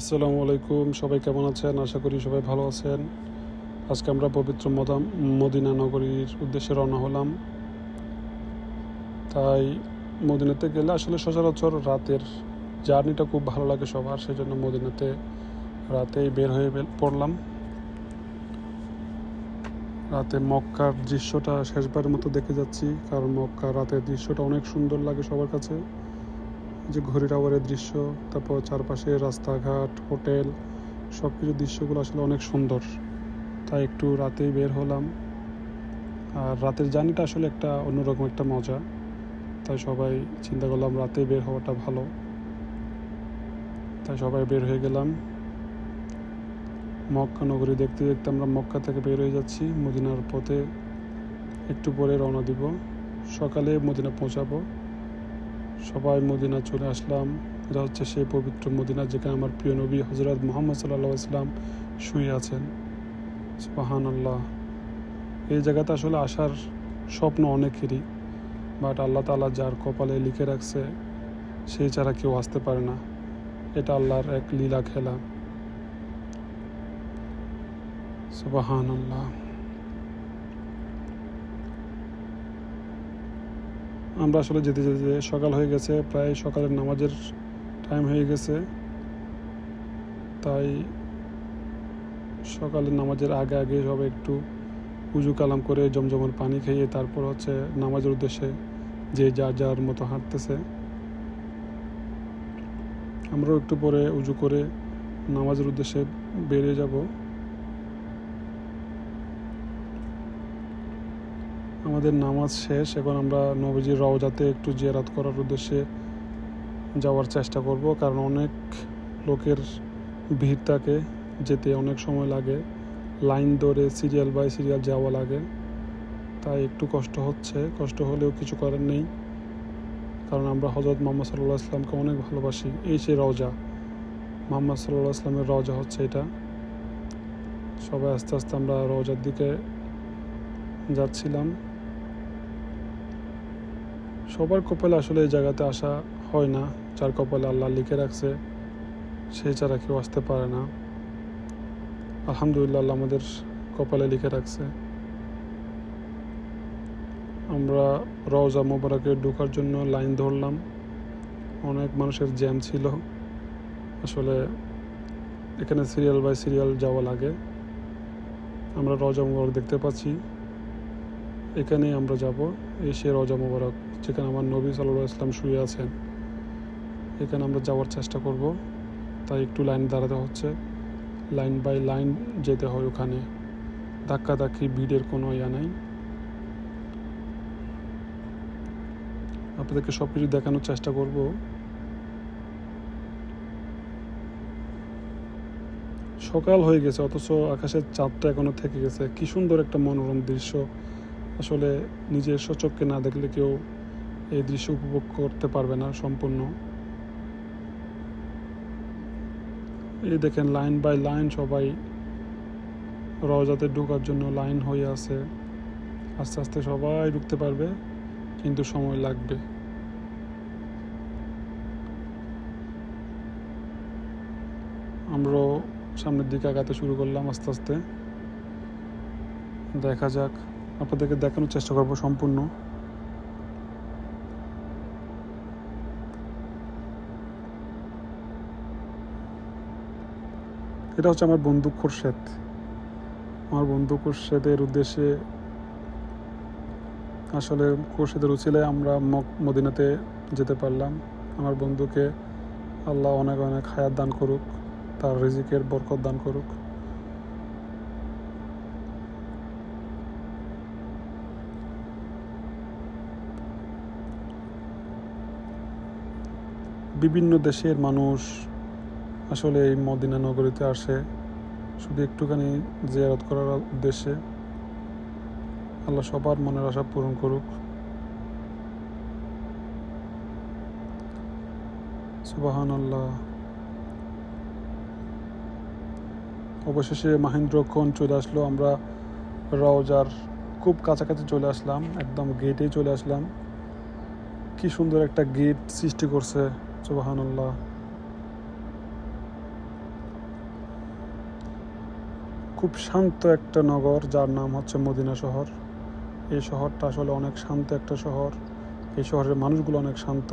আসসালামু আলাইকুম, সবাই কেমন আছেন? আশা করি সবাই ভালো আছেন। আজকে আমরা পবিত্র মদিনা নগরীর উদ্দেশ্যে রওনা হলাম। তাই মদিনাতে গেলে আসলে সচরাচর রাতের জার্নিটা খুব ভালো লাগে সবার, সেজন্য মদিনাতে রাতেই বের হয়ে পড়লাম। রাতে মক্কার দৃশ্যটা শেষবারের মতো দেখে যাচ্ছি, কারণ মক্কার রাতের দৃশ্যটা অনেক সুন্দর লাগে সবার কাছে। যে ঘড়ি টাওয়ারের দৃশ্য, তারপর চারপাশে রাস্তাঘাট, হোটেল, সব কিছু দৃশ্যগুলো আসলে অনেক সুন্দর। তাই একটু রাতেই বের হলাম। আর রাতের জার্নিটা আসলে একটা অন্যরকম একটা মজা, তাই সবাই চিন্তা করলাম রাতেই বের হওয়াটা ভালো। তাই সবাই বের হয়ে গেলাম। মক্কা নগরী দেখতে দেখতে আমরা মক্কা থেকে বের হয়ে যাচ্ছি। মদিনার পথে একটু পরে রওনা দিব। সকালে মদিনা পৌঁছাবো। সবাই মদিনা চলে আসলাম। এটা হচ্ছে সেই পবিত্র মদিনা যেখানে আমার প্রিয় নবী হযরত মুহাম্মদ সাল্লাল্লাহু আলাইহি ওয়াসাল্লাম শুয়ে আছেন। সুবহানাল্লাহ। এই জায়গাতে আসলে আসার স্বপ্ন অনেকেরই, বাট আল্লাহ তাআলা যার কপালে লিখে রাখছে সেই ছাড়া কেউ আসতে পারে না। এটা আল্লাহর এক লীলা খেলা। সুবহানাল্লাহ। আমরা আসলে যেতে যেতে সকাল হয়ে গেছে, প্রায় সকালের নামাজের টাইম হয়ে গেছে। তাই সকালের নামাজের আগে আগে সবাই একটু উজু কালাম করে জমজমের পানি খেয়ে তারপর হচ্ছে নামাজের উদ্দেশ্যে যে যার যার মতো হাঁটতেছে। আমরাও একটু পরে উজু করে নামাজের উদ্দেশ্যে বেরিয়ে যাব। আমাদের নামাজ শেষ, এখন আমরা নবীজির রওজাতে একটু জিয়ারত করার উদ্দেশ্যে যাওয়ার চেষ্টা করব, কারণ অনেক লোকের ভিড় থাকে, যেতে অনেক সময় লাগে, লাইন ধরে সিরিয়াল বাই সিরিয়াল যাওয়া লাগে। তাই একটু কষ্ট হচ্ছে, কষ্ট হলেও কিছু করার নেই, কারণ আমরা হযরত মুহাম্মদ সাল্লাল্লাহু আলাইহি ওয়াসাল্লামকে অনেক ভালোবাসি। এই সেই রওজা, মুহাম্মদ সাল্লাল্লাহু আলাইহি ওয়াসাল্লামের রওজা হচ্ছে এটা। সবাই আস্তে আস্তে আমরা রওজার দিকে যাচ্ছিলাম। সবার কপালে আসলে এই জায়গাতে আসা হয় না, যার কপালে আল্লাহ লিখে রাখছে সেই ছাড়া কেউ আসতে পারে না। আলহামদুলিল্লাহ, আল্লাহ আমাদের কপালে লিখে রাখছে। আমরা রওজা মোবারকে ঢোকার জন্য লাইন ধরলাম। অনেক মানুষের জ্যাম ছিল। আসলে এখানে সিরিয়াল বাই সিরিয়াল যাওয়া লাগে। আমরা রওজা মোবারক দেখতে পাচ্ছি, এখানেই আমরা যাব। এই সে রওজা মোবারক যেখানে আমার নবী সাল্লাল্লাহু আলাইহি ওয়াসাল্লাম শুয়ে আছেন। এখানে আমরা যাওয়ার চেষ্টা করব। তাই একটু লাইন দাঁড়াতে হচ্ছে, লাইন বাই লাইন যেতে হয়। ওখানে ধাক্কাধাক্কি ভিড়ের কোনো ইয়া নাই। আপনাদেরকে সব কিছু দেখানোর চেষ্টা করব। সকাল হয়ে গেছে, অথচ আকাশের চাঁদটা এখনো থেকে গেছে। কি সুন্দর একটা মনোরম দৃশ্য। আসলে নিজের স্বচক্ষে না দেখলে কেউ এই দৃশ্য উপভোগ করতে পারবে না সম্পূর্ণ। এই দেখেন লাইন বাই লাইন সবাই রওজাতে ঢোকার জন্য লাইন হয়ে আছে। আস্তে আস্তে সবাই ঢুকতে পারবে, কিন্তু সময় লাগবে। আমরাও সামনের দিকে আগাতে শুরু করলাম আস্তে আস্তে। দেখা যাক, আপনাদেরকে দেখানোর চেষ্টা করব সম্পূর্ণ। এটা হচ্ছে আমার বন্ধু খোরশেদ। আমার বন্ধু খোরশেদের উদ্দেশ্যে, আসলে খোরশেদের উছিলায় আমরা মদিনাতে যেতে পারলাম। আমার বন্ধুকে আল্লাহ অনেক অনেক হায়াত দান করুক, তার রিজিকের বরকত দান করুক। বিভিন্ন দেশের মানুষ আসলে এই মদিনা নগরীতে আসে শুধু একটুখানি জিয়ারত করার উদ্দেশ্যে। আল্লাহ সবার মনের আশা পূরণ করুক। সুবহানাল্লাহ। অবশেষে মাহেন্দ্রক্ষণ চলে আসলো। আমরা রওজার খুব কাছাকাছি চলে আসলাম, একদম গেটেই চলে আসলাম। কি সুন্দর একটা গেট সৃষ্টি করছে, সুবহানাল্লাহ। খুব শান্ত একটা নগর যার নাম হচ্ছে মদিনা শহর। এই শহরটা আসলে অনেক শান্ত একটা শহর। এই শহরের মানুষগুলো অনেক শান্ত।